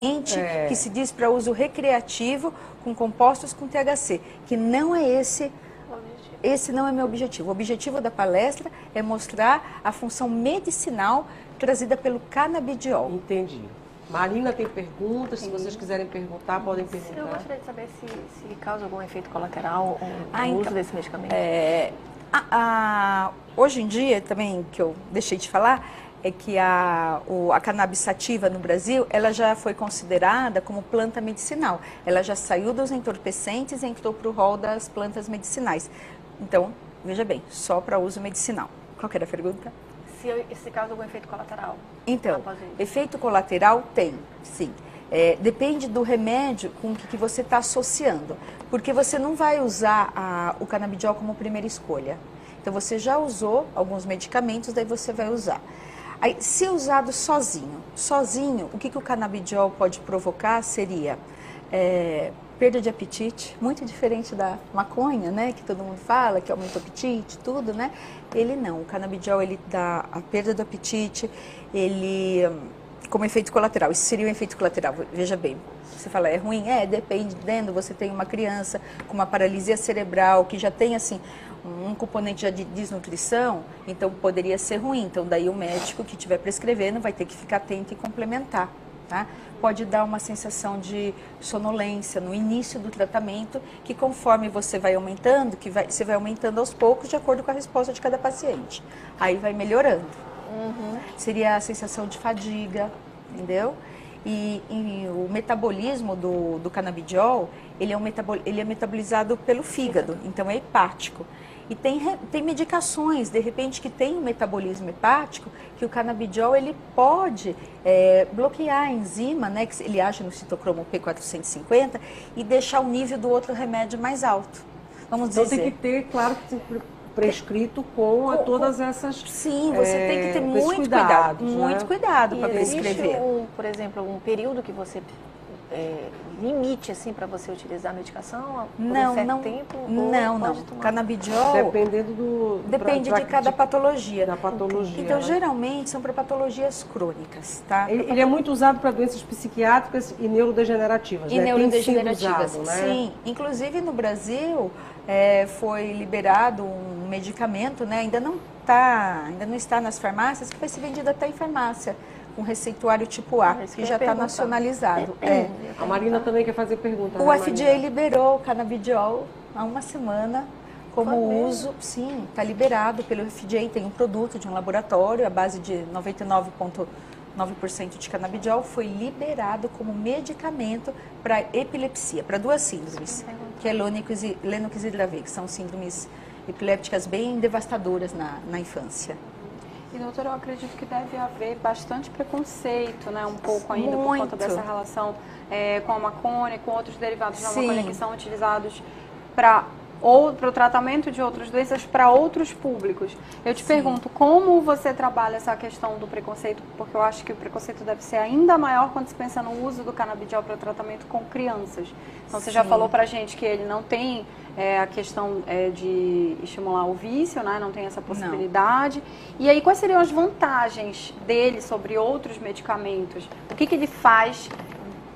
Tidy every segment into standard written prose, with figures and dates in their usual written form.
que se diz para uso recreativo com compostos com THC, que não é esse não é meu objetivo. O objetivo da palestra é mostrar a função medicinal trazida pelo canabidiol. Entendi. Marina tem perguntas, se vocês quiserem perguntar, podem perguntar. Eu gostaria de saber se causa algum efeito colateral o uso desse medicamento. Hoje em dia, também, que eu deixei de falar, é que a cannabis sativa no Brasil, ela já foi considerada como planta medicinal. Ela já saiu dos entorpecentes e entrou para o rol das plantas medicinais. Então, veja bem, só para uso medicinal. Qual que era a pergunta? Se causa algum efeito colateral? Então, efeito colateral tem, sim. Depende do remédio com que você está associando. Porque você não vai usar o canabidiol como primeira escolha. Então, você já usou alguns medicamentos, daí você vai usar. Aí, se usado sozinho, o que o canabidiol pode provocar seria perda de apetite, muito diferente da maconha, né, que todo mundo fala, que aumenta o apetite, tudo, né? Ele não, o canabidiol, ele dá a perda do apetite, ele, como efeito colateral, isso seria um efeito colateral, veja bem, você fala, é ruim? Dependendo, você tem uma criança com uma paralisia cerebral, que já tem, assim, um componente já de desnutrição, então poderia ser ruim. Então, daí o médico que estiver prescrevendo vai ter que ficar atento e complementar, tá? Pode dar uma sensação de sonolência no início do tratamento, que conforme você vai aumentando, você vai aumentando aos poucos, de acordo com a resposta de cada paciente. Aí vai melhorando. Seria a sensação de fadiga, entendeu? E o metabolismo do canabidiol, ele é metabolizado pelo fígado, então é hepático. E tem medicações, de repente, que tem um metabolismo hepático, que o canabidiol ele pode bloquear a enzima, né, que ele age no citocromo P450, e deixar o nível do outro remédio mais alto. Vamos dizer. Então tem que ter, claro, prescrito com todas essas... Sim, você tem que ter muito cuidado, muito cuidado para prescrever. Existe, por exemplo, um período que você... limite assim para você utilizar a medicação por um certo tempo? Não. Canabidiol depende de cada patologia. Da patologia. Então, geralmente são para patologias crônicas, tá? Ele é muito usado para doenças psiquiátricas e neurodegenerativas, né? Neurodegenerativas, usado, né? Sim. Inclusive no Brasil foi liberado um medicamento, né? Ainda não está nas farmácias, que vai ser vendido até em farmácia. Um receituário tipo A, que já está nacionalizado. A Marina também quer fazer pergunta. O FDA liberou o canabidiol há uma semana como uso. Sim, está liberado pelo FDA. Tem um produto de um laboratório, a base de 99,9% de canabidiol, foi liberado como medicamento para epilepsia, para duas síndromes, que é Lennox e Dravet, que são síndromes epilépticas bem devastadoras na infância. E, doutora, eu acredito que deve haver bastante preconceito, né? Um pouco ainda por conta dessa relação com a maconha e com outros derivados da maconha que são utilizados para o tratamento de outras doenças para outros públicos. Eu te pergunto, como você trabalha essa questão do preconceito? Porque eu acho que o preconceito deve ser ainda maior quando se pensa no uso do canabidiol para tratamento com crianças. Então, você já falou para a gente que ele não tem a questão de estimular o vício, né? Não tem essa possibilidade. Não. E aí, quais seriam as vantagens dele sobre outros medicamentos? O que ele faz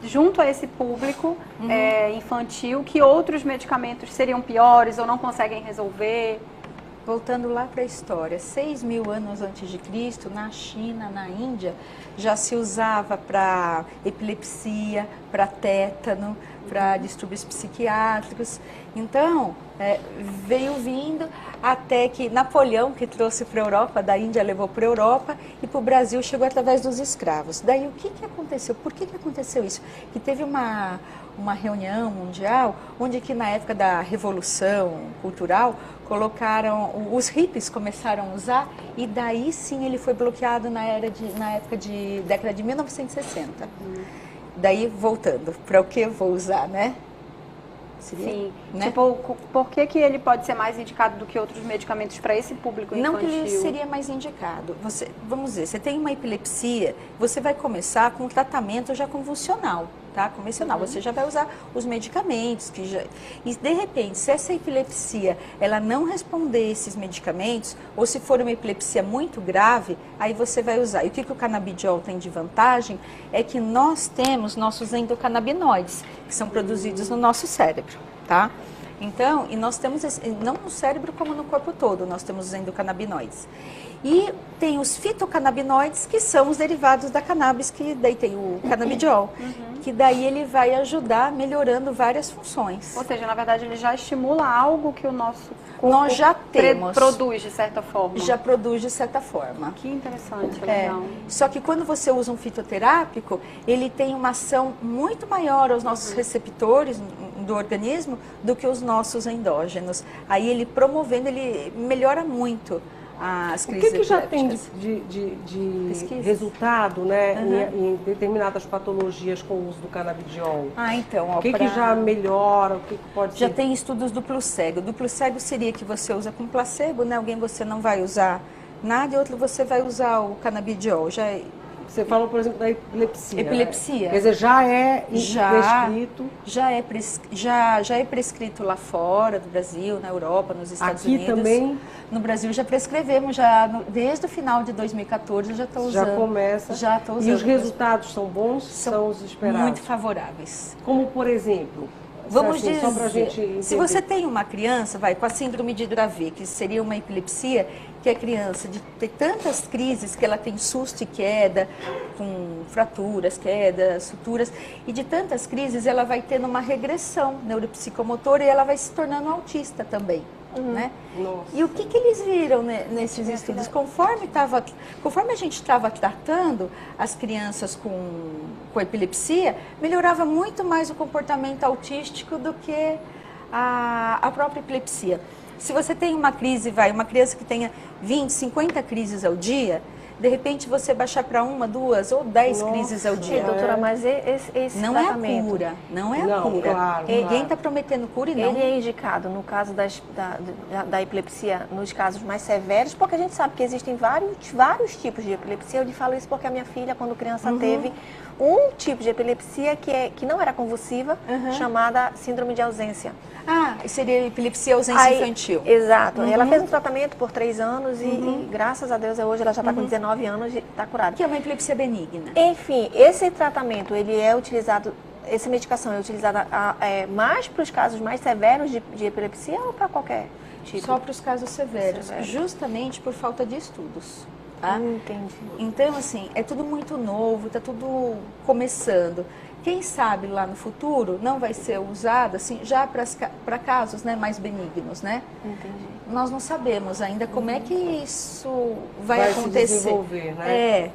junto a esse público infantil, que outros medicamentos seriam piores ou não conseguem resolver? Voltando lá para a história, 6.000 anos antes de Cristo, na China, na Índia, já se usava para epilepsia, para tétano, para distúrbios psiquiátricos. Então, veio vindo até que Napoleão, que trouxe para a Europa, da Índia levou para a Europa e para o Brasil chegou através dos escravos. Daí, o que aconteceu? Por que aconteceu isso? Que teve uma reunião mundial, onde que na época da Revolução Cultural, os hippies começaram a usar, e daí sim ele foi bloqueado na década de 1960. Daí, voltando, para o que eu vou usar, né? Sim, né? Tipo, por que ele pode ser mais indicado do que outros medicamentos para esse público infantil? Não que ele seria mais indicado. Vamos dizer, você tem uma epilepsia, você vai começar com um tratamento já convulsional. tá? Convencional. Você já vai usar os medicamentos que já... E, de repente, se essa epilepsia, ela não responder esses medicamentos, ou se for uma epilepsia muito grave, aí você vai usar. E o que o canabidiol tem de vantagem é que nós temos nossos endocannabinoides, que são produzidos no nosso cérebro, tá? Então, e nós temos, não no cérebro como no corpo todo, nós temos os endocannabinoides. E tem os fitocannabinoides, que são os derivados da cannabis, que daí tem o canabidiol, que daí ele vai ajudar melhorando várias funções. Ou seja, na verdade, ele já estimula algo que o nosso corpo Nós já temos. Produz de certa forma. Já produz de certa forma. Que interessante, legal. Só que quando você usa um fitoterápico, ele tem uma ação muito maior aos nossos receptores do organismo do que os nossos endógenos. Aí ele promovendo, ele melhora muito as crises O que já tem epilépticas. de resultado, né, em determinadas patologias com o uso do canabidiol? Então, ó, o que já melhora, o que pode Já ser? tem estudos duplo cego. Duplo cego seria que você usa com placebo, né? Alguém você não vai usar nada e outro você vai usar o canabidiol. Você falou, por exemplo, da epilepsia. Epilepsia. Quer dizer, já é prescrito. Já é prescrito lá fora do Brasil, na Europa, nos Estados Unidos. Aqui também? No Brasil já prescrevemos, desde o final de 2014 já estou usando. Já começa. Já estou usando. E os resultados são bons? São os esperados? Muito favoráveis. Como, por exemplo... Vamos assim, dizer, só pra gente entender. Se você tem uma criança, com a síndrome de Dravet, que seria uma epilepsia, que a criança de ter tantas crises, que ela tem susto e queda, com fraturas, quedas, suturas, e de tantas crises ela vai tendo uma regressão neuropsicomotora e ela vai se tornando autista também. Né? Nossa. E o que eles viram nesses estudos? Conforme a gente estava tratando as crianças com epilepsia, melhorava muito mais o comportamento autístico do que a própria epilepsia. Se você tem uma crise, uma criança que tenha 20, 50 crises ao dia, de repente você baixar para 1, 2 ou 10 crises ao dia. Doutora, mas esse não tratamento... é a cura, não é a cura. Claro, Ninguém está prometendo cura e não. Ele é indicado no caso da epilepsia, nos casos mais severos, porque a gente sabe que existem vários tipos de epilepsia. Eu lhe falo isso porque a minha filha, quando criança, teve um tipo de epilepsia que não era convulsiva, chamada síndrome de ausência. Seria epilepsia ausência infantil. Exato. Ela fez um tratamento por 3 anos e graças a Deus, hoje ela já está com 19 anos e está curada. Que é uma epilepsia benigna. Enfim, esse tratamento, ele é utilizado, essa medicação é utilizada mais para os casos mais severos de epilepsia ou para qualquer tipo? Só para os casos severos, justamente por falta de estudos. Tá? Entendi. Então, assim, é tudo muito novo, está tudo começando. Quem sabe lá no futuro não vai ser usado assim, já para casos, né, mais benignos, né? Entendi. Nós não sabemos ainda como é que isso vai acontecer. Se desenvolver, né?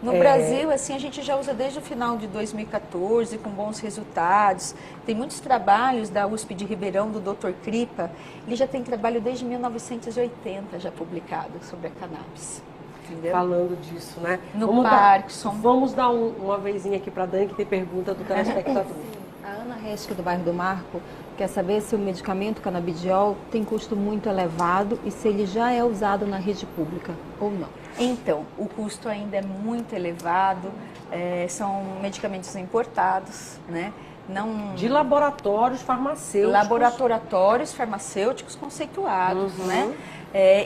No Brasil, assim, a gente já usa desde o final de 2014, com bons resultados. Tem muitos trabalhos da USP de Ribeirão, do Dr. Kripa. Ele já tem trabalho desde 1980 já publicado sobre a cannabis. Entendeu? Falando disso, né? No Parkinson. Vamos dar uma vezinha aqui para a Dani, que tem pergunta do telespectador. A Ana Resco, do bairro do Marco, quer saber se o medicamento canabidiol tem custo muito elevado e se ele já é usado na rede pública ou não. Então, o custo ainda é muito elevado, são medicamentos importados, né? De laboratórios farmacêuticos. Laboratórios farmacêuticos conceituados, né?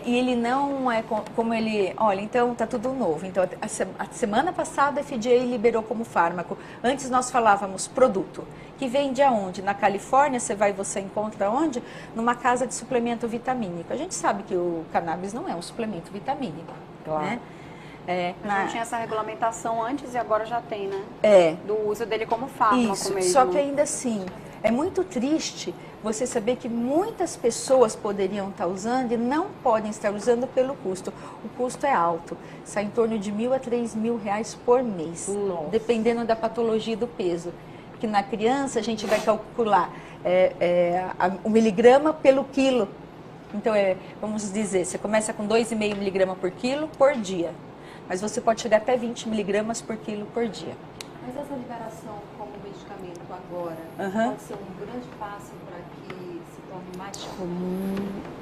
E ele não é como ele... Olha, então tá tudo novo. Então, a semana passada a FDA liberou como fármaco. Antes nós falávamos produto, que vende aonde? Na Califórnia, você encontra onde? Numa casa de suplemento vitamínico. A gente sabe que o cannabis não é um suplemento vitamínico, claro. Né? Não tinha essa regulamentação antes e agora já tem, né? Do uso dele como fármaco mesmo. Só que ainda assim, é muito triste você saber que muitas pessoas poderiam estar usando e não podem estar usando pelo custo. O custo é alto, sai em torno de R$1.000 a R$3.000 por mês, dependendo da patologia e do peso. Porque na criança a gente vai calcular o miligrama pelo quilo. Então, vamos dizer, você começa com 2,5 miligramas por quilo por dia. Mas você pode chegar até 20 miligramas por quilo por dia. Mas essa liberação como medicamento agora pode ser um grande passo para que se torne mais comum,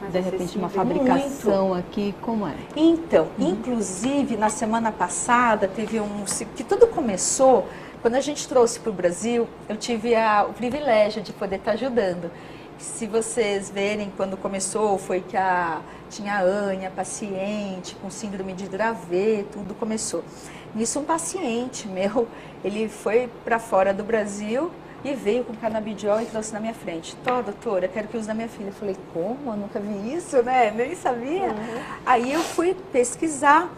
de repente, uma fabricação aqui, como é? Então, inclusive, na semana passada, teve que tudo começou Quando a gente trouxe para o Brasil, eu tive o privilégio de poder estar ajudando. Se vocês verem, quando começou, foi que tinha a Ania, paciente com síndrome de Dravet, tudo começou. Nisso, um paciente meu, ele foi para fora do Brasil e veio com canabidiol e trouxe na minha frente. Tô, doutora, quero que use na minha filha. Eu falei, como? Eu nunca vi isso, né? Nem sabia. Aí eu fui pesquisar.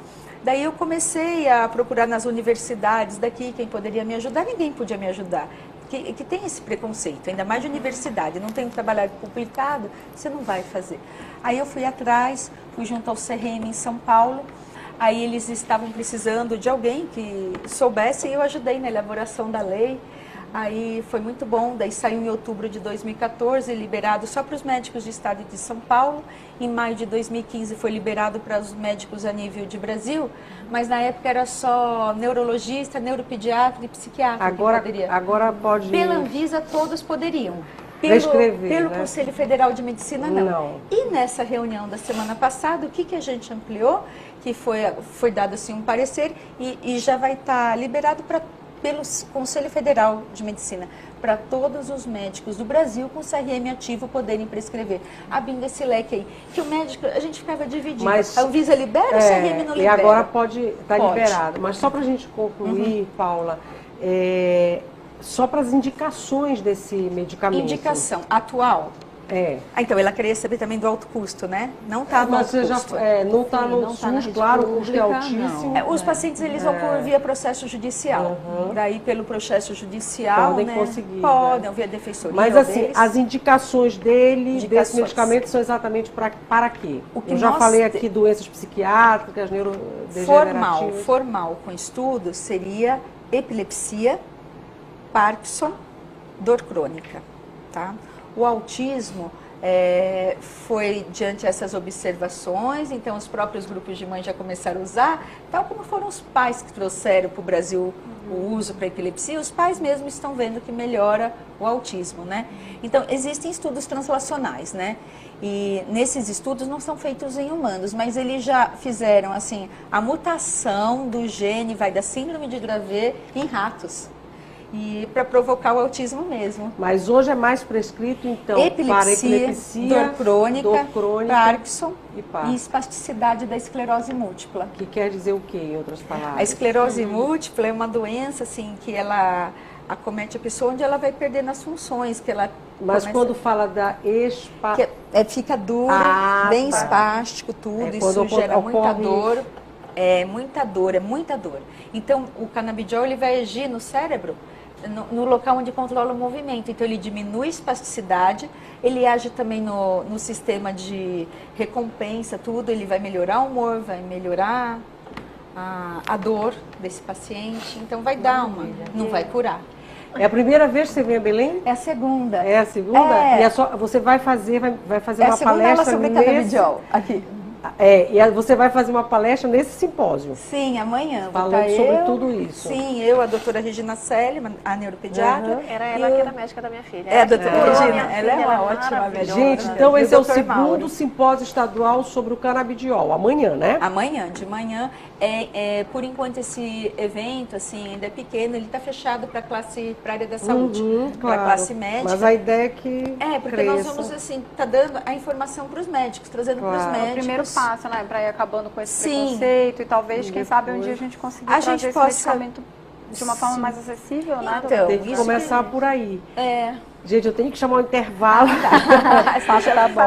Daí eu comecei a procurar nas universidades daqui quem poderia me ajudar. Ninguém podia me ajudar. Que tem esse preconceito, ainda mais de universidade, não tem um trabalho publicado, você não vai fazer. Aí eu fui atrás, fui junto ao CRM em São Paulo, aí eles estavam precisando de alguém que soubesse e eu ajudei na elaboração da lei. Aí foi muito bom, daí saiu em outubro de 2014, liberado só para os médicos do estado de São Paulo. Em maio de 2015 foi liberado para os médicos a nível de Brasil, mas na época era só neurologista, neuropediatra e psiquiatra. Agora pode... Pela Anvisa todos poderiam. Pelo Conselho Federal de Medicina, não. E nessa reunião da semana passada, o que a gente ampliou? Que foi dado assim um parecer e já vai estar liberado pelo Conselho Federal de Medicina, para todos os médicos do Brasil com CRM ativo poderem prescrever. Abrindo esse leque aí, que o médico, a gente ficava dividido. Mas, a Anvisa libera, o CRM não libera. E agora pode estar liberado. Mas só para a gente concluir, Paula, só para as indicações desse medicamento. Indicação atual. Então, ela queria saber também do alto custo, né? Não está no alto custo. Não está no SUS, claro, o custo é altíssimo. Os pacientes, eles vão por via processo judicial. Daí, pelo processo judicial, podem conseguir. Podem, via defensoria. Mas, assim, as indicações desse medicamento são exatamente para quê? Eu já falei aqui doenças psiquiátricas, neurodegenerativas. Formal com estudo seria epilepsia, Parkinson, dor crônica, tá? O autismo foi diante dessas observações, então os próprios grupos de mães já começaram a usar, tal como foram os pais que trouxeram para o Brasil o uso para epilepsia, os pais mesmo estão vendo que melhora o autismo, né? Então, existem estudos translacionais, né? E nesses estudos não são feitos em humanos, mas eles já fizeram, assim, a mutação do gene, da síndrome de Dravet em ratos. E para provocar o autismo mesmo. Mas hoje é mais prescrito, então, para epilepsia, dor crônica, Parkinson e espasticidade da esclerose múltipla. Que quer dizer o quê, em outras palavras? A esclerose múltipla é uma doença, assim, que ela acomete a pessoa onde ela vai perdendo as funções, que ela... Mas quando fala da fica duro, bem espástico, tudo, isso gera muita dor. É muita dor. Então, o canabidiol, ele vai agir no cérebro, no local onde controla o movimento. Então, ele diminui a espasticidade, ele age também no sistema de recompensa, tudo. Ele vai melhorar o humor, vai melhorar a dor desse paciente. Então, vai dar não vai curar. É a primeira vez que você vem a Belém? É a segunda. É a segunda? E você vai fazer uma palestra sobre canabidiol aqui. E você vai fazer uma palestra nesse simpósio. Sim, amanhã. Falando sobre tudo isso. Sim, a doutora Regina Selle, a neuropediatra. Era ela que era médica da minha filha. A doutora Regina, ela é uma ótima médica. Gente, então esse é o segundo simpósio estadual sobre o canabidiol. Amanhã, né? Amanhã, de manhã. Por enquanto, esse evento, assim, ainda é pequeno, ele está fechado para a área da saúde, para a classe médica. Mas a ideia é que porque nós vamos, assim, tá dando a informação para os médicos, trazendo para os médicos. O primeiro passo, né, para ir acabando com esse preconceito e talvez, quem sabe, um dia a gente conseguir trazer esse medicamento de uma forma mais acessível, né? Então, tem que começar por aí. Gente, eu tenho que chamar um intervalo.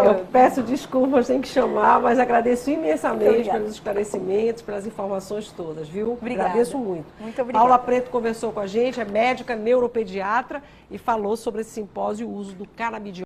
Eu peço desculpas, tenho que chamar, mas agradeço imensamente pelos esclarecimentos, pelas informações todas, viu? Obrigada. Agradeço muito. Muito obrigada. Paula Preto conversou com a gente, é médica neuropediatra e falou sobre esse simpósio e o uso do canabidiol.